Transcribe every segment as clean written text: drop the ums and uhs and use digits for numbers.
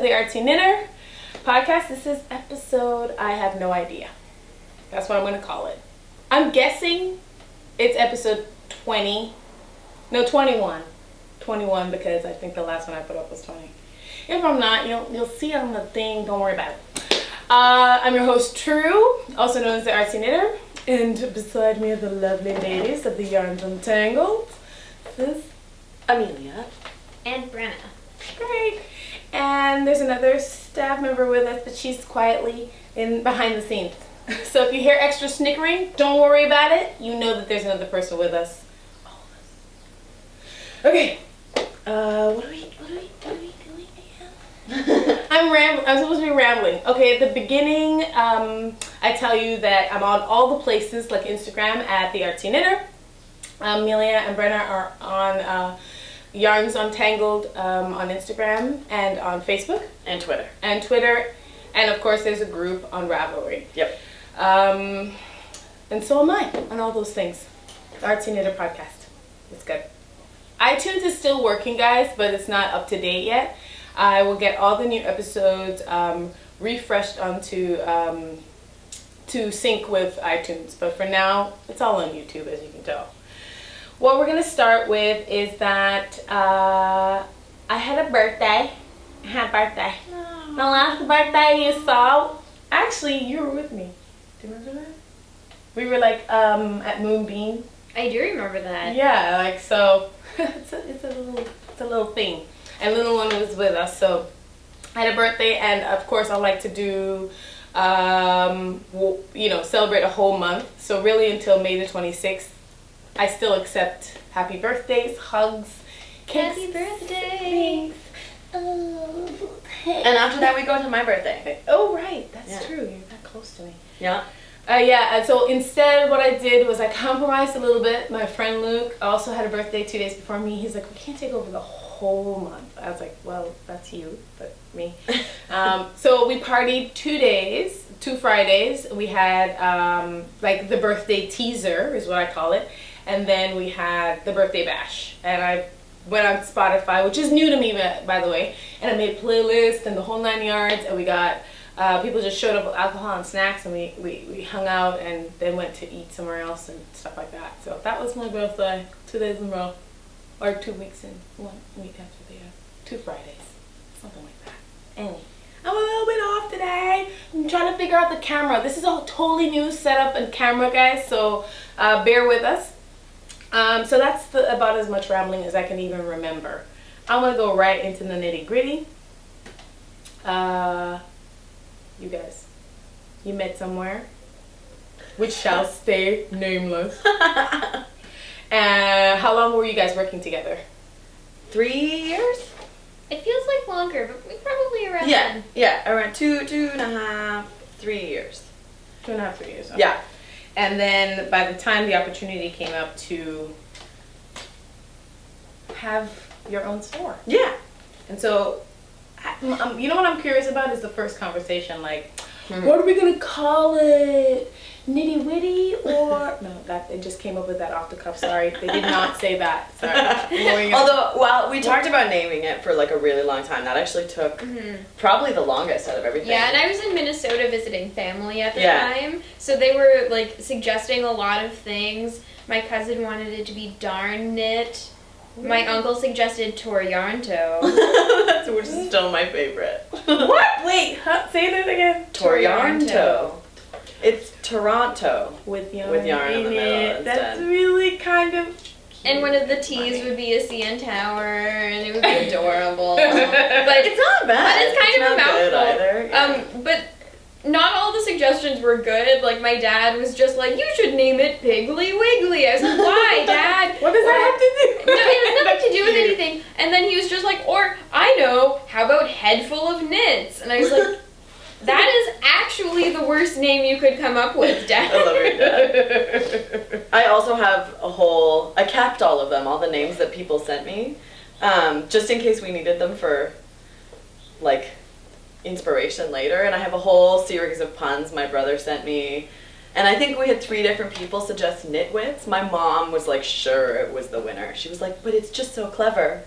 the ArtsyKnitter podcast. This is episode, I have no idea. That's what I'm going to call it. I'm guessing it's episode 20. No, 21. 21 because I think the last one I put up was 20. If I'm not, you'll see on the thing. Don't worry about it. I'm your host, True, also known as the ArtsyKnitter. And beside me are the lovely ladies of the Yarns Untangled. This is Amelia. And Brenna. Great. And there's another staff member with us, but she's quietly behind the scenes. So if you hear extra snickering, don't worry about it. You know that there's another person with us. All of us. Okay. What are we doing again? I'm supposed to be rambling. Okay, at the beginning, I tell you that I'm on all the places like Instagram at the ArtsyKnitter. Amelia and Brenna are on Yarns Untangled on Instagram and on Facebook. And Twitter. And of course there's a group on Ravelry. Yep. And so am I on all those things. The ArtsyKnitter podcast. It's good. iTunes is still working, guys, but it's not up to date yet. I will get all the new episodes refreshed onto to sync with iTunes. But for now, it's all on YouTube, as you can tell. What we're going to start with is that I had a birthday. The last birthday you saw. Actually, you were with me. Do you remember that? We were like at Moonbeam. I do remember that. Yeah, like so. it's a little thing. And little one was with us, so I had a birthday, and of course I like to do, celebrate a whole month. So really until May the 26th, I still accept happy birthdays, hugs, cakes. Happy birthday! Oh, And after that, we go to my birthday. Oh, right. That's true. You're that close to me. Yeah. And so instead what I did was I compromised a little bit. My friend Luke also had a birthday 2 days before me. He's like, we can't take over the whole month. I was like, well, that's you, but me. So we partied 2 days, 2 Fridays. We had like the birthday teaser is what I call it. And then we had the birthday bash. And I went on Spotify, which is new to me, by the way. And I made playlists and the whole 9 yards. And we got... people just showed up with alcohol and snacks, and we hung out and then went to eat somewhere else and stuff like that. So that was my birthday, 2 days in a row. Or 2 weeks in, 1 week after the 2 Fridays. Something like that. Anyway, I'm a little bit off today. I'm trying to figure out the camera. This is a totally new setup and camera, guys, so bear with us. So that's about as much rambling as I can even remember. I'm going to go right into the nitty gritty. You guys, you met somewhere, which shall stay nameless. How long were you guys working together? 3 years? It feels like longer, but we probably around then. Yeah, around 2.5, 3 years. 2.5, 3 years. Okay. Yeah. And then by the time the opportunity came up to have your own store. Yeah. And so, you know what I'm curious about is the first conversation, like, what are we going to call it? Nitty Witty or... No, it just came up with that off the cuff, sorry. They did not say that, sorry. Although, well, we talked about naming it for like a really long time. That actually took probably the longest out of everything. Yeah, and I was in Minnesota visiting family at the time, so they were like suggesting a lot of things. My cousin wanted it to be Darn Knit. My uncle suggested Torianto. Which is still my favorite. What? Wait, say that again. Torianto. It's Toronto. With yarn in the middle. That's really kind of cute. And one of the T's would be a CN Tower, and it would be adorable. But it's not bad. But it's kind of a mouthful. Either. But not all the suggestions were good. Like, my dad was just like, you should name it Piggly Wiggly. I was like, why, Dad? What does that have to do? No, it has nothing to do with anything. And then he was just like, or, I know, how about Head Full of Knits? And I was like, that is actually the worst name you could come up with, Dad. I love your dad. I also have I kept all of them, all the names that people sent me, just in case we needed them for, like, inspiration later. And I have a whole series of puns my brother sent me. And I think we had 3 different people suggest Knitwits. My mom was like, sure, it was the winner. She was like, but it's just so clever.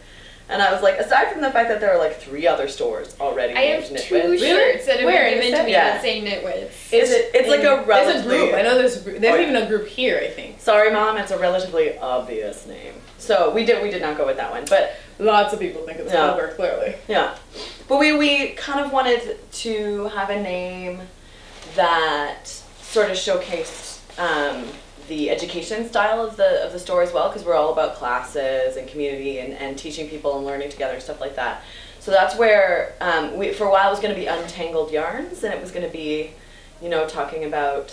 And I was like, aside from the fact that there are like 3 other stores already I have named 2 Knitwits. shirts that have Where? been given to me Yeah. that say Knitwits. It's like a relatively... There's a group. I know there's a group. There's Oh, yeah. even a group here, I think. Sorry, Mom, it's a relatively obvious name. So we did not go with that one, but Lots of people think it's Yeah. clever, clearly. yeah. But we kind of wanted to have a name that sort of showcased the education style of the store as well, because we're all about classes and community and teaching people and learning together and stuff like that. So that's where for a while it was going to be Untangled Yarns, and it was going to be, you know, talking about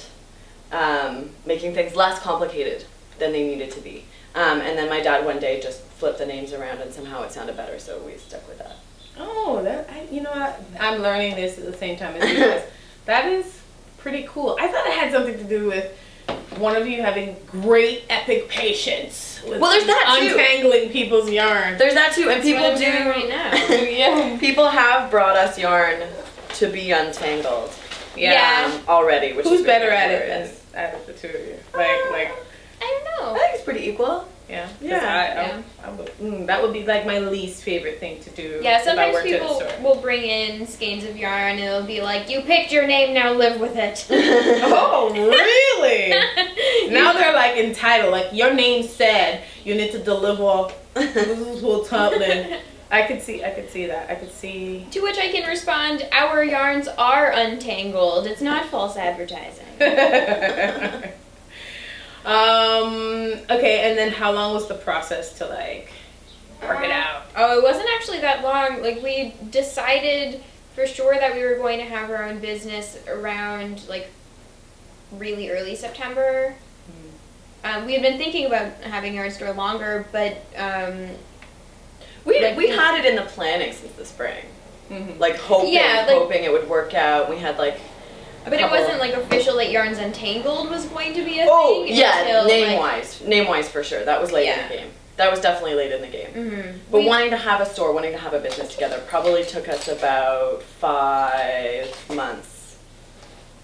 making things less complicated than they needed to be. And then my dad one day just flipped the names around, and somehow it sounded better, so we stuck with that. Oh, you know what? I'm learning this at the same time as you guys. That is pretty cool. I thought it had something to do with one of you having great epic patience with Well, there's that too. untangling people's yarn. There's that too, and That's what people I'm doing right now. Yeah. People have brought us yarn to be untangled. Yeah. Already, which Who's is better pretty at it hilarious. out of the two of you? Like, I don't I know. think it's pretty equal. yeah. 'Cause Yeah. I would, that would be like my least favorite thing to do. Yeah, if I sometimes worked at a people store. will bring in skeins of yarn and it'll be like, you picked your name, now live with it. Oh, really? Now they're like entitled. Like your name said you need to deliver this whole Tubman. I could see that. I could see. To which I can respond, our yarns are untangled. It's not false advertising. Okay, and then how long was the process to like work it out? Oh, it wasn't actually that long. Like, we decided for sure that we were going to have our own business around like really early September. We had been thinking about having our store longer, but We Like, had it in the planning since the spring. Mm-hmm. Like hoping Yeah, like- hoping it would work out. We had like but it couple- wasn't like official that Yarns Untangled was going to be a Oh, thing. yeah, until, name wise for sure. That was late in Yeah. the game. That was definitely late in the game. Mm-hmm. But wanting to have a store, wanting to have a business together probably took us about 5 months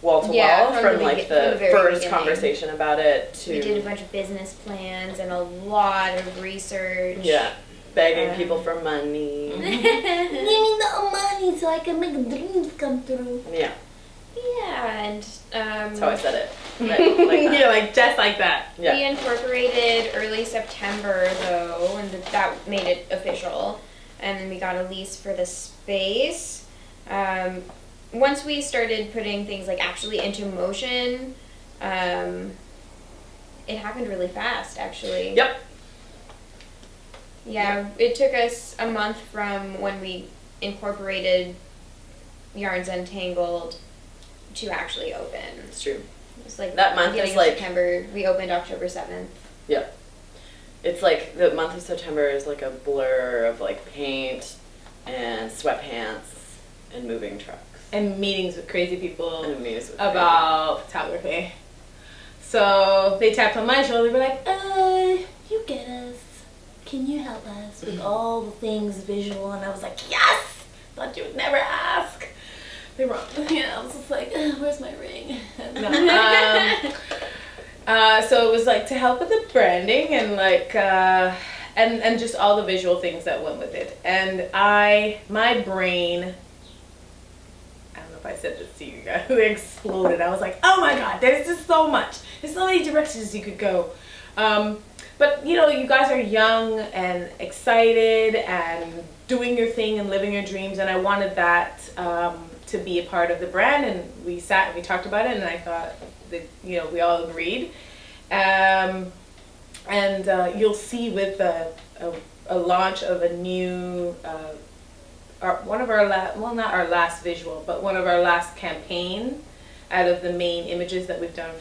wall to Yeah, wall from from the like begi- from the the very first beginning. conversation about it to We did a bunch of business plans and a lot of research. yeah, begging Um, people for money. Give me the money so I can make dreams come true. Yeah, Yeah, and that's how I said it. Right, like that. Yeah, like just like that. Yeah. we incorporated early September though, and that made it official. And then we got a lease for the space. Once we started putting things like actually into motion, it happened really fast actually. Yep. Yeah, it took us a month from when we incorporated Yarns Untangled to actually open. It's true. It was like That month beginning is of like- September. We opened October 7th. Yeah. It's like the month of September is like a blur of like paint and sweatpants and moving trucks. And meetings with crazy people And music. about photography. So they tapped on my shoulder, were like, you get us. Can you help us with all the things visual? And I was like, yes! Thought you would never ask. They were, I was just like, where's my ring? No. So it was like to help with the branding and like, and just all the visual things that went with it. And my brain, I don't know if I said this to you guys, it exploded. I was like, oh my God, there's just so much. There's so many directions you could go. But you know, you guys are young and excited and doing your thing and living your dreams, and I wanted that to be a part of the brand. And we sat and we talked about it, and I thought that, you know, we all agreed. And you'll see with a launch of a new one of our not our last visual, but one of our last campaign out of the main images that we've done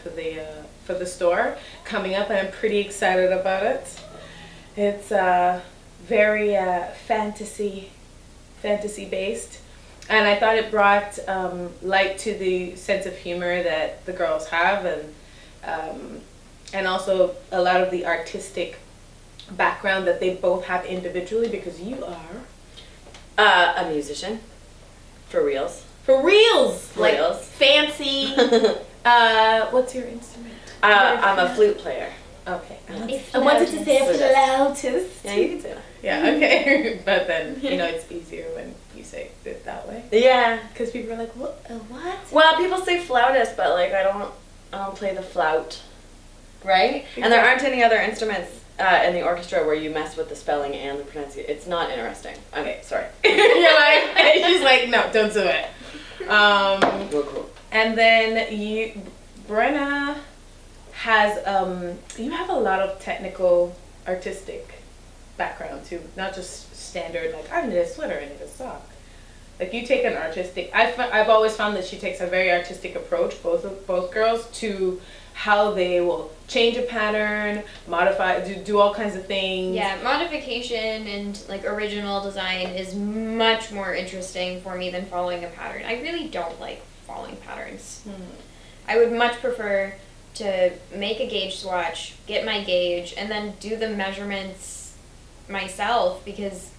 for the store coming up, and I'm pretty excited about it. It's very fantasy based, and I thought it brought light to the sense of humor that the girls have, and also a lot of the artistic background that they both have individually, because you are a musician. For reals. for reals, like Reals. fancy. What's your instrument? I'm a flute player. Okay. I wanted to say it for the loudest. Yeah, you can say that. Yeah, okay. But then, it's easier when you say it that way. Yeah. Because people are like, what? What? Well, people say flautist, but like I don't play the flout, right? And there aren't any other instruments in the orchestra where you mess with the spelling and the pronunciation. It's not interesting. Okay, sorry. You're like, she's like, no, don't do it. Cool. And then Brenna has, you have a lot of technical, artistic background too, not just standard, like, I knit a sweater, I knit a sock. Like, you take an artistic, I've always found that she takes a very artistic approach, both girls, to how they will change a pattern, modify, do all kinds of things. Yeah, modification and like original design is much more interesting for me than following a pattern. I really don't like following patterns. I would much prefer to make a gauge swatch, get my gauge, and then do the measurements myself, because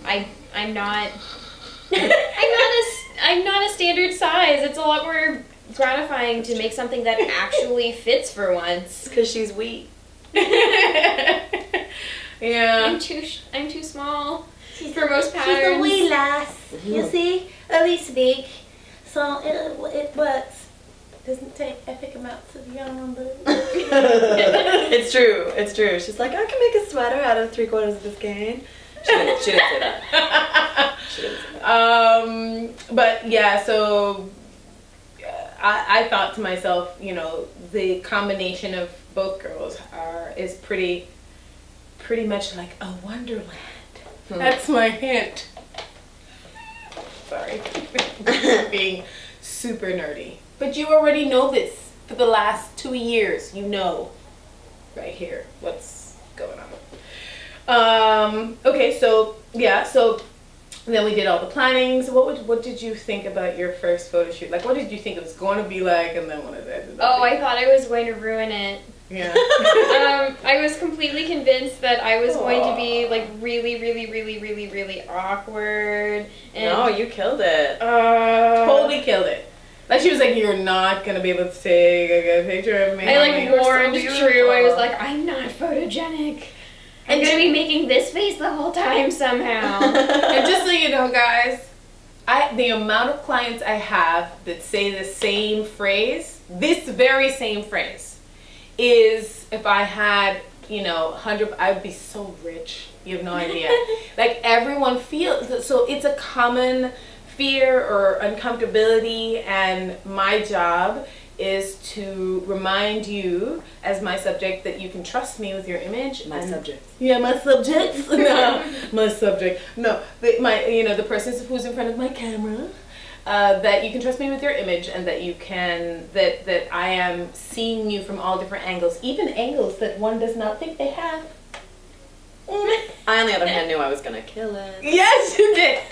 I'm not I'm not a standard size. It's a lot more gratifying to make something that actually fits for once. Because she's wee. Yeah. I'm too small for most patterns. She's a wee lass, you see? A wee big. So it works. Doesn't take epic amounts of yarn, but It's true. She's like, I can make a sweater out of 3/4 of this skein. She didn't say that. She didn't say that. But yeah, so I thought to myself, the combination of both girls is pretty much like a wonderland. That's my hint. Sorry. Being super nerdy. But you already know this for the last 2 years. You know right here what's going on. Okay, so yeah, so then we did all the plannings. What did you think about your first photo shoot? Like, what did you think it was going to be like, and then what did it ended up Oh, being? I thought I was going to ruin it. Yeah. I was completely convinced that I was going to be like really, really, really, really, really awkward. And No, you killed it. Totally killed it. Like, she was like, you're not going to be able to take a good picture of me. I like You were so warned beautiful. True. I was like, I'm not photogenic. I'm gonna be making this face the whole time somehow. And just so you know, guys, the amount of clients I have that say the same phrase, this very same phrase, is if I had, 100, I would be so rich. You have no idea. Like, everyone feels, so it's a common fear or uncomfortability, and my job is to remind you as my subject that you can trust me with your image. My subject. Yeah, my subject. No, my subject. No, the person who's in front of my camera. That you can trust me with your image, and that you can that I am seeing you from all different angles, even angles that one does not think they have. I, on the other hand, knew I was gonna kill it. Yes, you did.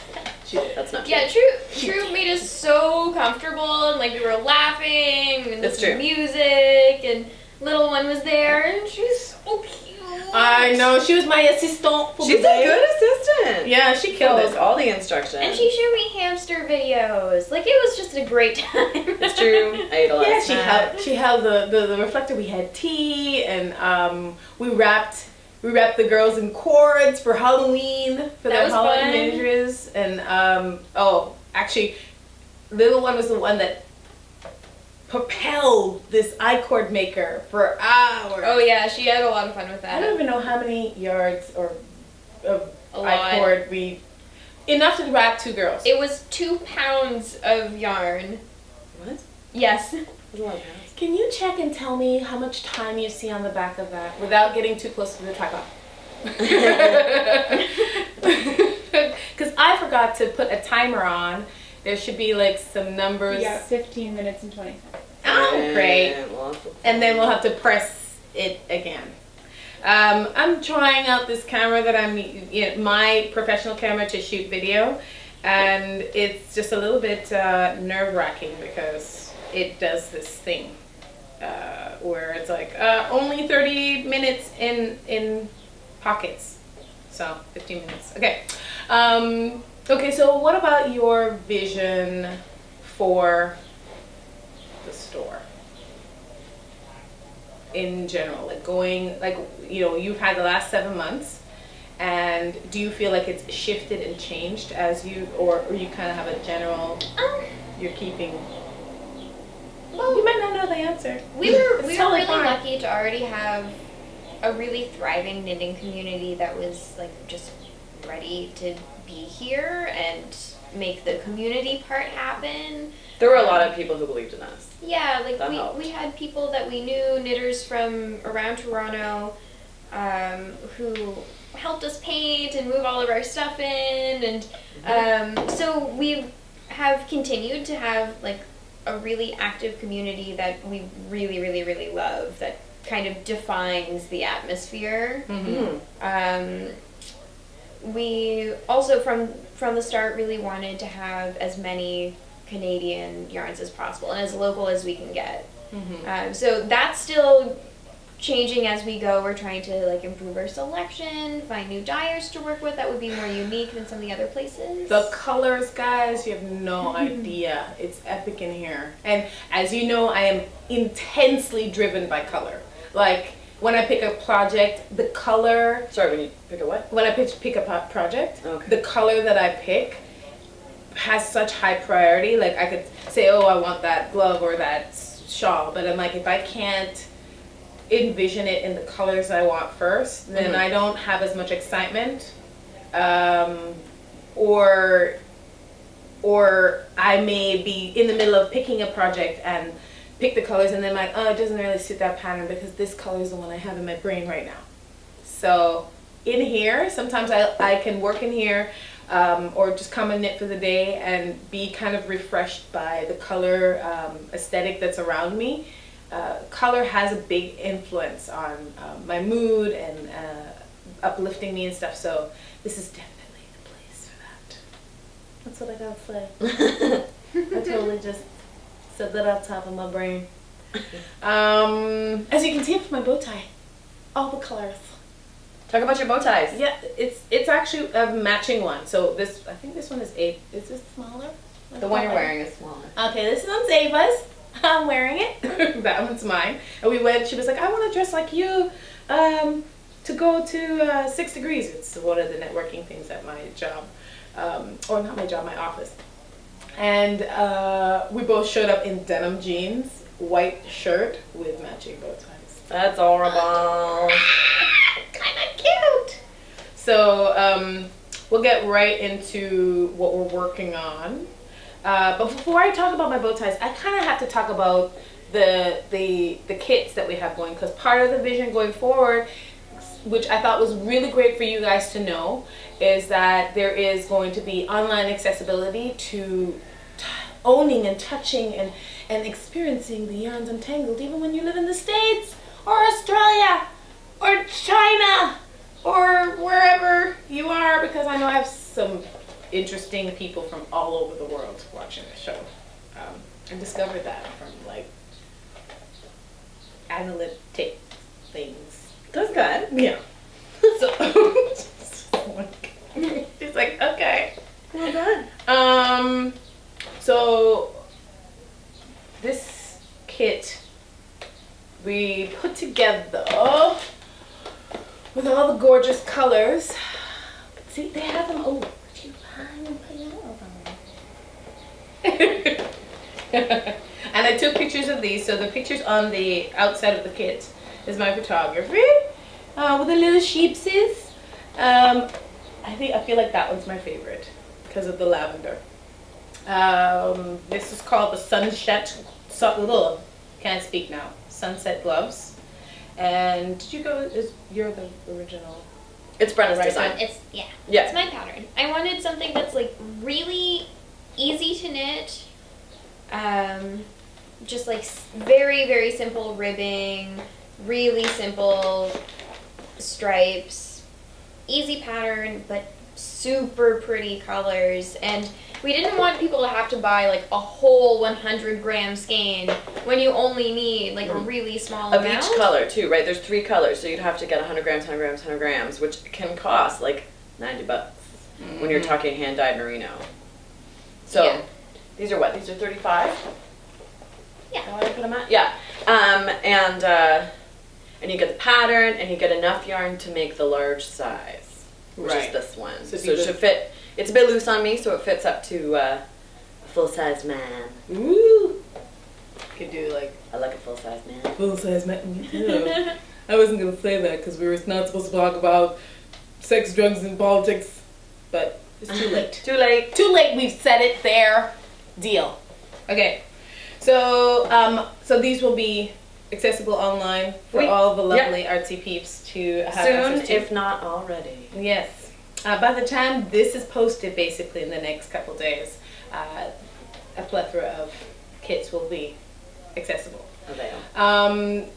She did. That's not true. Yeah, True made us so comfortable, and like we were laughing and That's listening true. to music, and little one was there, and she's so cute. I know, she was my assistant. She's a good assistant. Yeah, she killed Follows it. all the instructions. And she showed me hamster videos. Like, it was just a great time. It's true. I ate a lot Yeah, of snacks. she held the reflector. We had tea, and we wrapped the girls in cords for Halloween, for That their was holiday fun. miniatures. And actually, little one was the one that propelled this I-cord maker for hours. Oh yeah, she had a lot of fun with I that. don't even know how many yards or of A lot. I-cord enough to wrap 2 girls. It was 2 pounds of yarn. What? Yes. That's a lot of pounds. Can you check and tell me how much time you see on the back of that without getting too close to the tripod? Because I forgot to put a timer on. There should be like some numbers. Yeah, 15 minutes and 20 seconds. Oh, great. Well, And then we'll have to press it again. I'm trying out this camera that my professional camera to shoot video. And it's just a little bit nerve-wracking because it does this thing where it's like only 30 minutes in pockets. So 15 minutes. Okay. Okay, so what about your vision for the store? in general? Like going, like, you know, you've had the last 7 months, and do you feel like it's shifted and changed as you, or you kind of have a general, you're keeping, you might not know the answer. We were It's really totally fine. lucky to already have a really thriving knitting community that was like just ready to be here and make the community part happen. There were a lot of people who believed in us. Yeah, like That helped. we had people that we knew, knitters from around Toronto, who helped us paint and move all of our stuff in, and so we have continued to have like a really active community that we really, really, really love, that kind of defines the atmosphere. We also from the start really wanted to have as many Canadian yarns as possible and as local as we can get. So that's still changing as we go. We're trying to like improve our selection, find new dyers to work with that would be more unique than some of the other places. The colors, guys, you have no idea. It's epic in here. And as you know, I am intensely driven by color. Like, when I pick a project, the color... Sorry, when you pick a what? When I pick a project, Okay. the color that I pick has such high priority. Like, I could say, oh, I want that glove or that shawl. But I'm like, if I can't envision it in the colors I want first, then I don't have as much excitement. Or I may be in the middle of picking a project and pick the colors and then like, oh, it doesn't really suit that pattern because this color is the one I have in my brain right now. So in here, sometimes I can work in here or just come and knit for the day and be kind of refreshed by the color aesthetic that's around me. Color has a big influence on my mood and uplifting me and stuff, so this is definitely the place for that. That's what I gotta say. I totally just said that off the top of my brain. As you can see from my bow tie, all the colors. Talk about your bow ties. Yeah, it's actually a matching one. So I think this one is 8. Is this smaller? The one you're wearing is smaller. Okay, this one's Ava's. I'm wearing it. That one's mine. And we went, she was like, I want to dress like you to go to 6 Degrees. It's one of the networking things at my job. Or not my job, my office. And we both showed up in denim jeans, white shirt with matching bow ties. That's horrible. Kind of cute. So we'll get right into what we're working on. But before I talk about my bow ties, I kind of have to talk about the kits that we have going, because part of the vision going forward, which I thought was really great for you guys to know, is that there is going to be online accessibility to owning and touching and experiencing the Yarns Untangled, even when you live in the States or Australia or China or wherever you are, because I know I have some interesting people from all over the world watching the show. I discovered that from like analytic things. That's good. Yeah. So she's like, okay. Well done. So this kit we put together with all the gorgeous colors. See, they have them. Oh, too and I took pictures of these. So the pictures on the outside of the kit is my photography with the little sheepses. I feel like that one's my favorite because of the lavender. This is called the sunset. Can't speak now. Sunset gloves. And did you go? You're the original. It's Brenna's Right. design. It's Yeah. it's my pattern. I wanted something that's like really easy to knit, just like very, very simple ribbing, really simple stripes, easy pattern, but super pretty colors. And we didn't want people to have to buy like a whole 100-gram skein when you only need like a really small Of amount. each color too, right? There's 3 colors, so you'd have to get 100 grams, 100 grams, 100 grams, which can cost like $90 when you're talking hand-dyed merino. So Yeah. these are what? These are 35? Yeah. Is that what I put them at? Yeah. and you get the pattern, and you get enough yarn to make the large size, which is this one. So it should fit. It's a bit loose on me, so it fits up to a full-size man. Ooh. Could do like. I like a full-size man. Full-size man. Me too. I wasn't gonna say that because we were not supposed to talk about sex, drugs, and politics, but it's too late. Too late. Too late. We've said it there. Deal. Okay. So so these will be accessible online for all the lovely artsy peeps to have soon, access to. if not already. Yes. By the time this is posted, basically in the next couple days, a plethora of kits will be accessible.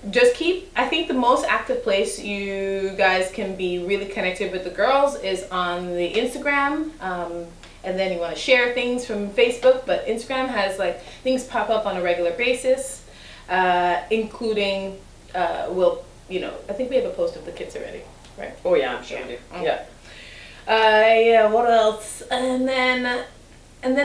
Just keep, I think the most active place you guys can be really connected with the girls is on the Instagram. And then you want to share things from Facebook, but Instagram has like things pop up on a regular basis, including, I think we have a post of the kits already, right? Oh yeah, I'm sure we do. Okay. Yeah, what else? And then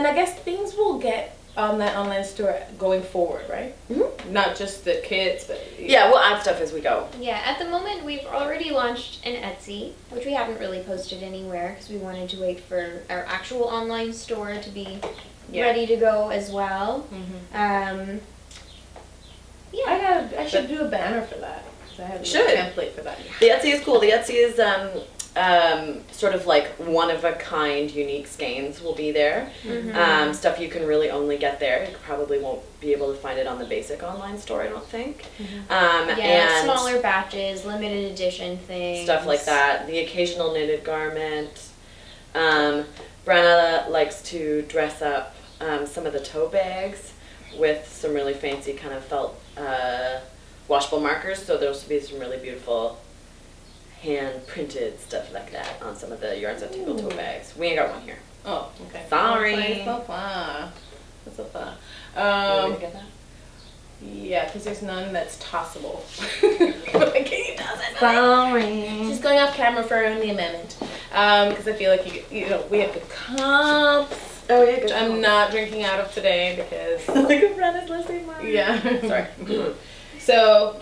I guess things will get on that online store going forward, right? Mm-hmm. Not just the kits, but yeah, we'll add stuff as we go. Yeah, at the moment we've already launched an Etsy, which we haven't really posted anywhere because we wanted to wait for our actual online store to be ready to go as well. Mm-hmm. I should do a banner for that. I have a template for that. The Etsy is cool. The Etsy is sort of like one-of-a-kind unique skeins will be there. Mm-hmm. Stuff you can really only get there. You probably won't be able to find it on the basic online store, I don't think. Mm-hmm. And smaller batches, limited edition things. Stuff like that. The occasional knitted garment. Brenna likes to dress up some of the tote bags with some really fancy kind of felt washable markers. So there'll be some really beautiful hand-printed stuff like that on some of the Yarns Untangled tote bags. We ain't got one here. Oh, okay. Sorry. So far. That's so far. You want me to get that? Yeah, because there's none that's tossable. Like, he doesn't. Sorry. She's going off camera for the amendment. Because I feel like we have the cups. Oh yeah, which I'm not drinking out of today because. Like a friend is listening. Yeah. Sorry. So.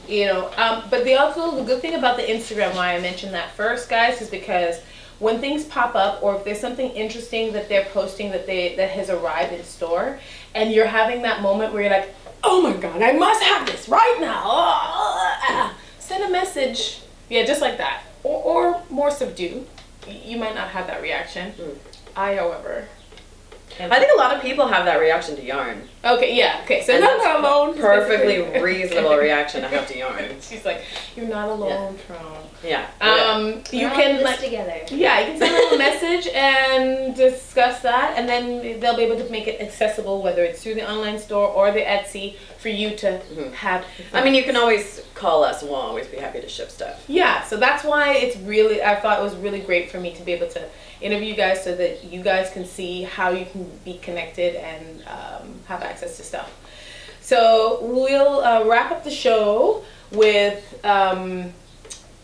But the good thing about the Instagram, why I mentioned that first, guys, is because when things pop up or if there's something interesting that they're posting that has arrived in store, and you're having that moment where you're like, oh my God, I must have this right now. Send a message, just like that, or more subdued. You might not have that reaction. I, however. I think a lot of people have that reaction to yarn. Okay, yeah, okay. So and that's not alone. Perfectly reasonable reaction to have to yarn. She's like, you're not alone, Tron. Yeah. You can together. Yeah, you can send a little message and discuss that, and then they'll be able to make it accessible, whether it's through the online store or the Etsy, for you to have. I mean, you can always call us, and we'll always be happy to ship stuff. Yeah, so that's why I thought it was really great for me to be able to interview you guys so that you guys can see how you can be connected and have access to stuff. So we'll wrap up the show with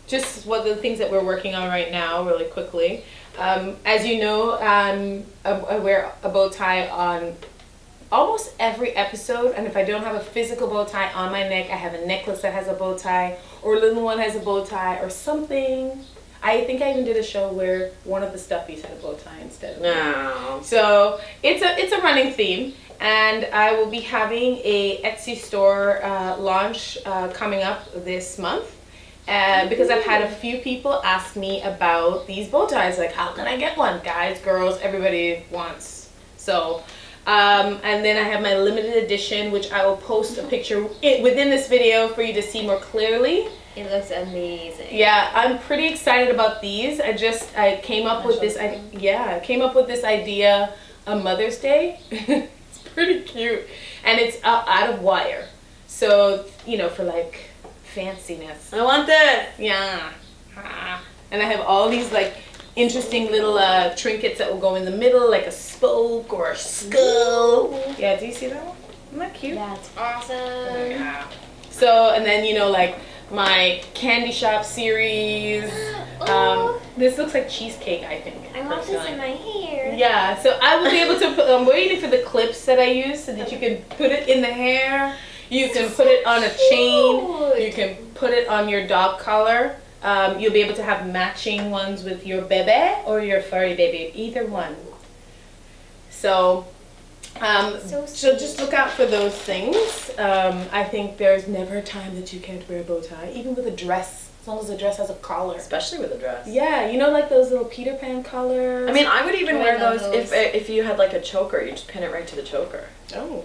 just one of the things that we're working on right now really quickly. As you know, I wear a bow tie on almost every episode, and if I don't have a physical bow tie on my neck, I have a necklace that has a bow tie, or a little one has a bow tie, or something. I think I even did a show where one of the stuffies had a bow tie instead of No. So it's a running theme, and I will be having a Etsy store launch coming up this month. Because I've had a few people ask me about these bow ties, like how can I get one? Guys, girls, everybody wants. So, and then I have my limited edition, which I will post a picture within this video for you to see more clearly. It looks amazing. Yeah, I'm pretty excited about these. I came up with this idea on Mother's Day. It's pretty cute, and it's out of wire. So for like fanciness. I want this. Yeah. And I have all these like interesting little trinkets that will go in the middle, like a spoke or a skull. Ooh. Yeah, do you see that one? Isn't that cute? Yeah, it's awesome. Yeah. So, and then like my candy shop series. This looks like cheesecake, I think. I want this in my hair. Yeah, so I will be able to I'm waiting for the clips that I use so that you can put it in the hair. You can put it on a chain. You can put it on your dog collar, you'll be able to have matching ones with your bebe or your furry baby, either one. So, so just look out for those things. I think there's never a time that you can't wear a bow tie, even with a dress, as long as the dress has a collar. Especially with a dress. Yeah, you know, like those little Peter Pan collars. I mean, I would even wear those those. if you had like a choker, you just pin it right to the choker. Oh,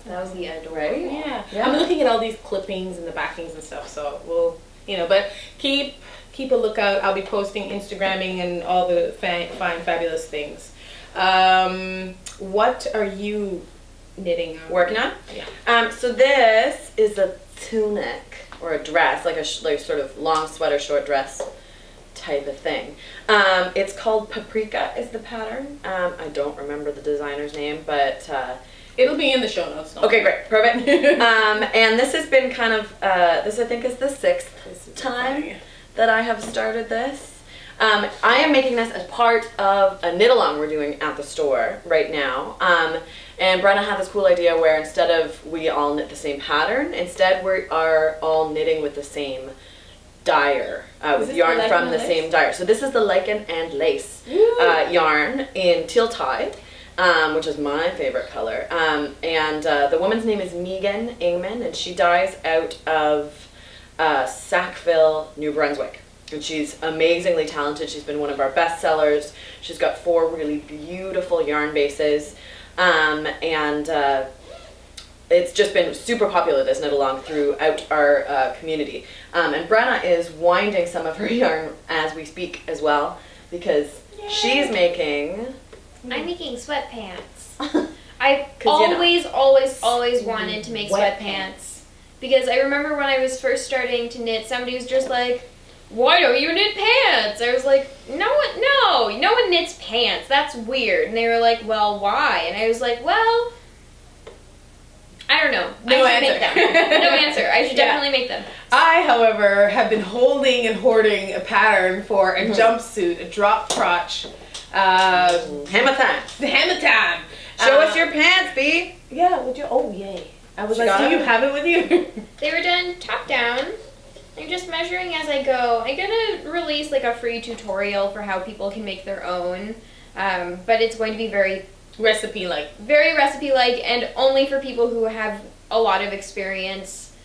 That was the adorable. Right? yeah. I'm looking at all these clippings and the backings and stuff, so we'll, you know, but keep a lookout. I'll be posting, Instagramming, and all the fine, fabulous things. What are you knitting on? Working on? Yeah. So this is a tunic or a dress, like a like sort of long sweater, short dress type of thing. It's called Paprika is the pattern. I don't remember the designer's name, but It'll be in the show notes. okay, great, perfect. And this has been kind of this I think is the 6th time that I have started this. I am making this as part of a knit along we're doing at the store right now. And Brenna had this cool idea where instead of we all knit the same pattern, instead we are all knitting with the same dyer, with yarn from the same dyer. So this is the Lichen and Lace yarn in Teal Tide, which is my favorite color. And the woman's name is Megan Ingman, and she dyes out of Sackville, New Brunswick. And she's amazingly talented. She's been one of our best sellers. She's got 4 really beautiful yarn bases. And it's just been super popular, this knit along, throughout our community. And Brenna is winding some of her yarn as we speak as well, because she's making... I'm making sweatpants. I've always wanted to make sweatpants. Because I remember when I was first starting to knit, somebody was just like, why don't you knit pants? I was like, no one knits pants. That's weird. And they were like, well, why? And I was like, well, I don't know. No I should answer. make them. No answer. I should definitely make them. I, however, have been holding and hoarding a pattern for a jumpsuit, a drop crotch. Hammer time. The hammer time. Show us your pants, B. Yeah, would you? Oh, yay. I was She like, got do it? you have it with you? They were done top down. I'm just measuring as I go. I'm gonna release like a free tutorial for how people can make their own, but it's going to be very Recipe-like. very recipe-like and only for people who have a lot of experience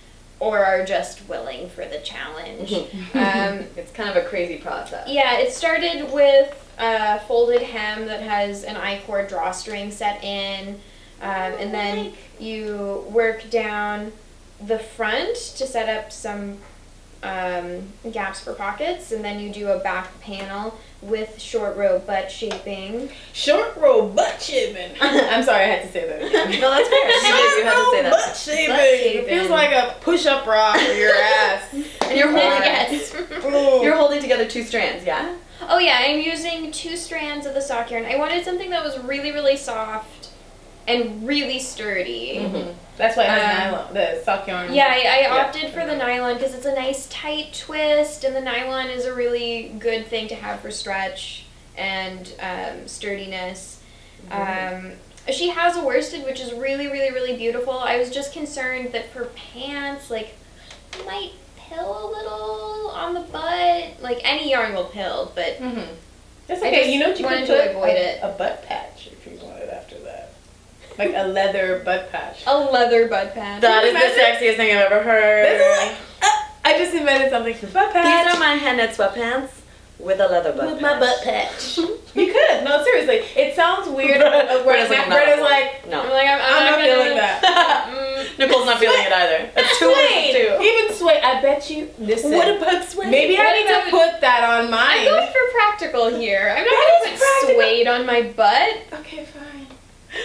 or are just willing for the challenge. It's kind of a crazy process. Yeah, it started with a folded hem that has an I-cord drawstring set in, and then you work down the front to set up some gaps for pockets, and then you do a back panel with short row butt shaping. Short row butt shaving. I'm sorry, I had to say that again. No, that's fair. You had to say that. Butt shaving. It feels like a push-up bra for your ass. And you're holding, Yes. you're holding together 2 strands, yeah? Oh yeah, I'm using 2 strands of the sock yarn. I wanted something that was really, really soft and really sturdy. That's why it has nylon, the sock yarn. Yeah, I opted for the nylon because it's a nice tight twist, and the nylon is a really good thing to have for stretch and sturdiness. She has a worsted, which is really, really, really beautiful. I was just concerned that for pants, like, it might pill a little on the butt. Like, any yarn will pill, but That's I okay. just You know what you wanted could to put? avoid it. A butt patch if you wanted after that. Like a leather butt patch. a leather butt patch. That is the sexiest thing I've ever heard. I just invented something. Butt patch. These are my hand knit sweatpants with a leather butt With patch. my butt patch. You could. No, seriously. It sounds weird. Bretta's like, Bretta's like, no. I'm like, I'm not feeling that. Nicole's not feeling it either. That's 2 Suede. too. Even Suede. I bet you. Listen. What about Suede? Maybe I What need to about- put that on I'm mine. going for practical here. I'm not That going is to put practical. suede on my butt. Okay, fine.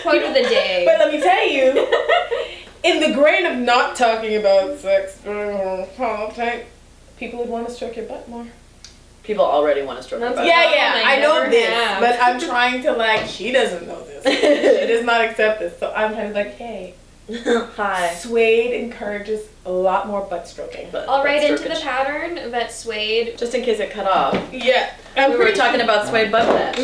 Quote of the day. But let me tell you, in the grain of not talking about sex during politics, people would want to stroke your butt more. People already want to stroke your That's butt. Yeah, I I know never this, have. but I'm trying to like, she doesn't know this. She does not accept this. So I'm trying to like, hey, Hi. Suede encourages a lot more butt stroking. I'll write into the strokage. pattern that suede. Just in case it cut off. Yeah. We were talking about suede butt patch.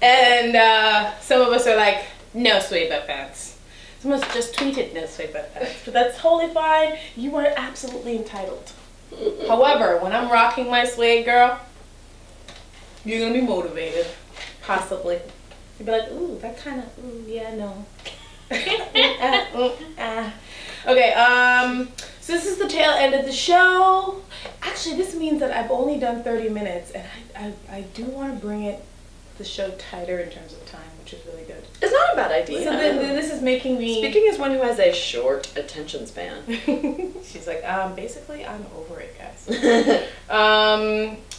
And some of us are like, no suede butt pants. Someone just tweeted no sweatpants, but that's totally fine. You are absolutely entitled. However, when I'm rocking my suede, girl, you're gonna be motivated, possibly. You'll be like, ooh, that kind of, ooh, yeah, no. Okay, so this is the tail end of the show. Actually, this means that I've only done 30 minutes, and I do want to bring the show tighter in terms of time, which is really good. It's not a bad idea. So then this is making me... Speaking as one who has a short attention span. She's like, basically, I'm over it, guys.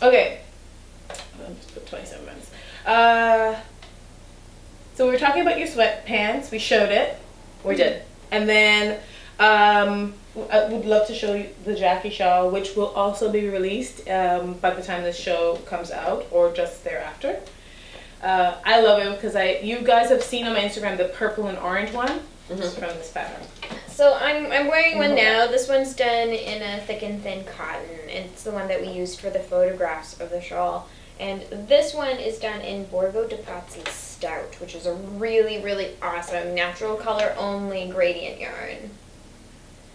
Okay. I'll just put 27 minutes. So we were talking about your sweatpants. We showed it. We did. And then I would love to show you the Jackie shawl, which will also be released by the time this show comes out or just thereafter. I love it because you guys have seen on my Instagram the purple and orange one. It's from this pattern. So I'm wearing one now. This one's done in a thick and thin cotton. It's the one that we used for the photographs of the shawl. And this one is done in Borgo de Pazzi Stout, which is a really, really awesome natural color only gradient yarn.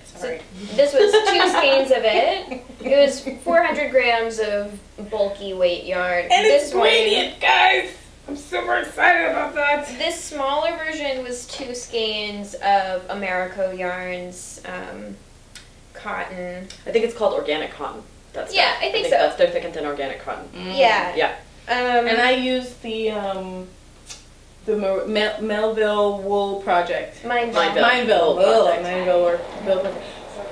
Sorry. So this was 2 skeins of it. It was 400 grams of bulky weight yarn. And this it's gradient, guys! I'm super excited about that. This smaller version was 2 skeins of Americo yarns, cotton. I think it's called organic cotton. That's Yeah, I think so. That's their thick and thin organic cotton. Yeah. Yeah. And I used the Melville Wool Project. Mineville. Oh, Mineville.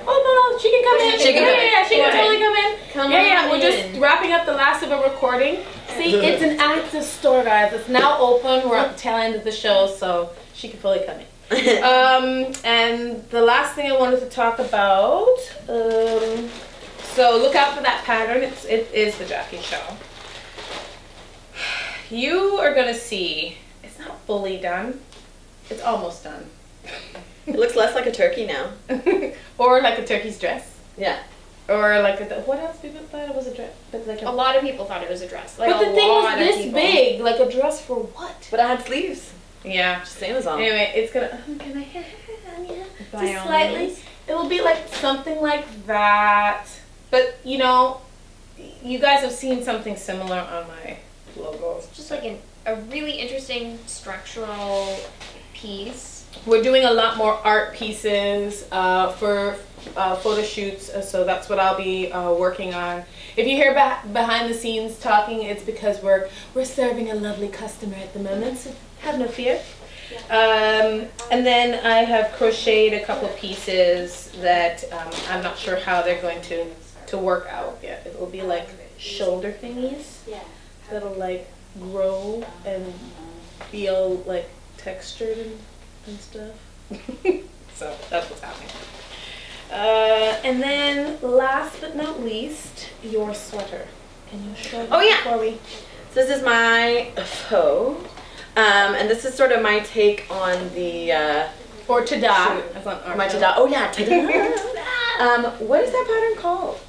Oh no, she can come in. She can come in. Yeah, she can totally come in. Come Yeah, on we're in. just wrapping up the last of a recording. See, it's an active store, guys. It's now open. We're at the tail end of the show, so she can fully come in. And the last thing I wanted to talk about, so look out for that pattern. It is the Jackie shawl. You are gonna see, it's not fully done. It's almost done. It looks less like a turkey now. Or like a turkey's dress. Yeah. Or like what else people thought it was a dress? But like A lot of people thought it was a dress. Like but the a thing was lot of this people. big, like a dress for what? But it had sleeves. Yeah. Just same as all. Anyway, it's gonna. Can I? Yeah. Just slightly. It will be like something like that. But you know, you guys have seen something similar on my logos. Just like a really interesting structural piece. We're doing a lot more art pieces for photo shoots, so that's what I'll be working on. If you hear behind the scenes talking, it's because we're serving a lovely customer at the moment, so have no fear. And then I have crocheted a couple pieces that I'm not sure how they're going to work out yet. It will be like shoulder thingies that'll like grow and feel like textured and stuff. So that's what's happening. And then last but not least, your sweater. Can you show Oh, yeah. before we... So this is my faux. And this is sort of my take on the Or ta-da. As on our my show. ta-da. Oh yeah, ta-da. What is that pattern called?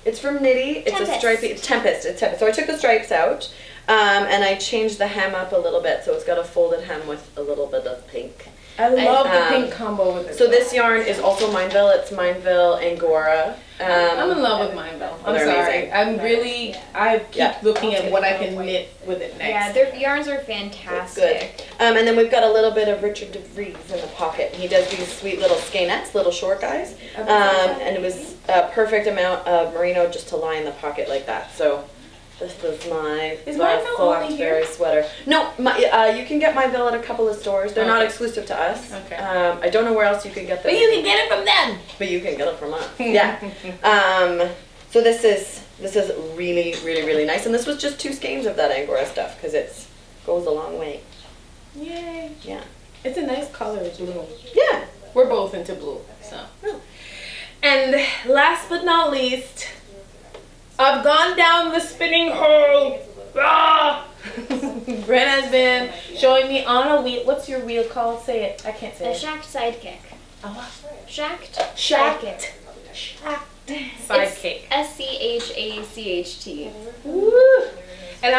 It's from Knitty. It's Tempest. a stripy. It's Tempest. It's Tempest. So I took the stripes out, and I changed the hem up a little bit, so it's got a folded hem with a little bit of pink. I love the pink combo with it. So this yarn is also Mineville. It's Mineville Angora. I'm in love with Mineville. I'm They're sorry. amazing. I'm really, I keep looking at what I can knit with it next. Yeah, their yarns are It's fantastic. good. And then we've got a little bit of Richard DeVries in the pocket. He does these sweet little skeinettes, little short guys. And it was a perfect amount of merino just to line the pocket like that. So this was my Is Mineville only here? Blackberry sweater. No, you can get Mineville at a couple of stores. They're not Okay. exclusive to us. Okay. I don't know where else you can get them. But you can get it from them. But you can get it from us. Yeah. So this is really, really, really nice. And this was just 2 skeins of that Angora stuff because it goes a long way. Yay. Yeah. It's a nice color, blue. Yeah. We're both into blue, so. Oh. And last but not least, I've gone down the spinning hole. Ah! Brent has been showing me on a wheel. What's your wheel called? Say it. I can't say A it. shacked sidekick. A what? Shacked Shacked. sidekick. Shacked. It's Sidekick. SCHACHT. Woo! And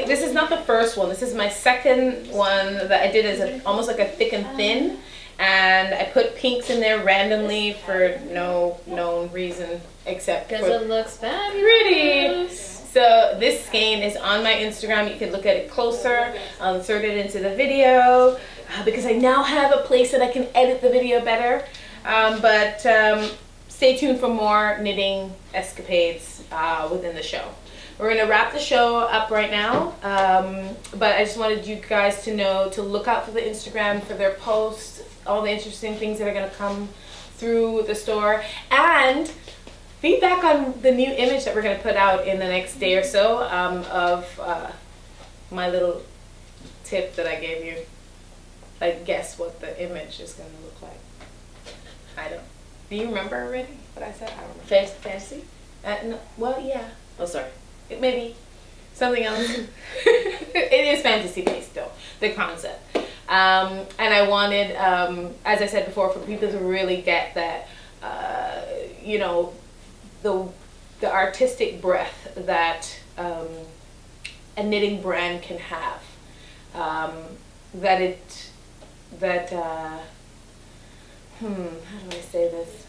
this is not the first one. This is my second one that I did as almost like a thick and thin. And I put pinks in there randomly for no known reason except Because for it looks fabulous. pretty. So this skein is on my Instagram. You can look at it closer. I'll insert it into the video because I now have a place that I can edit the video better. But stay tuned for more knitting escapades within the show. We're going to wrap the show up right now, but I just wanted you guys to know to look out for the Instagram for their posts, all the interesting things that are going to come through the store, and feedback on the new image that we're going to put out in the next day or so of my little tip that I gave you. Like, guess what the image is going to look like. I don't. Do you remember already what I said? I don't remember. Fancy? No, well, yeah. Oh, sorry. Maybe something else. It is fantasy based though, the concept. And I wanted, as I said before, for people to really get that, you know, the artistic breadth that a knitting brand can have. How do I say this?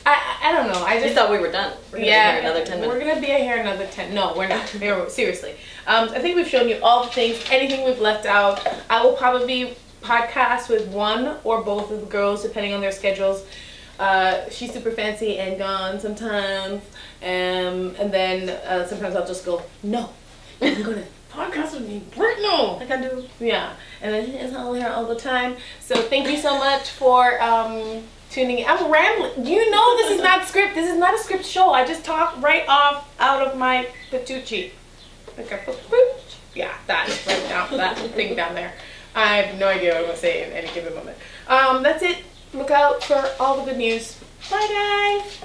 I don't know. I just thought we were done. We're gonna be here another 10 minutes. We're gonna be here another 10. No, we're not. Seriously. I think we've shown you all the things. Anything we've left out, I will probably podcast with one or both of the girls depending on their schedules. She's super fancy and gone sometimes, and then sometimes I'll just go, no, I'm gonna podcast with me right now. Like I do. Yeah, and then it's all here all the time. So thank you so much for tuning in. I'm rambling. You know this is not script. This is not a script show. I just talk right off out of my patucci. Like a yeah, that right down, that thing down there. I have no idea what I'm gonna say in any given moment. That's it. Look out for all the good news. Bye guys.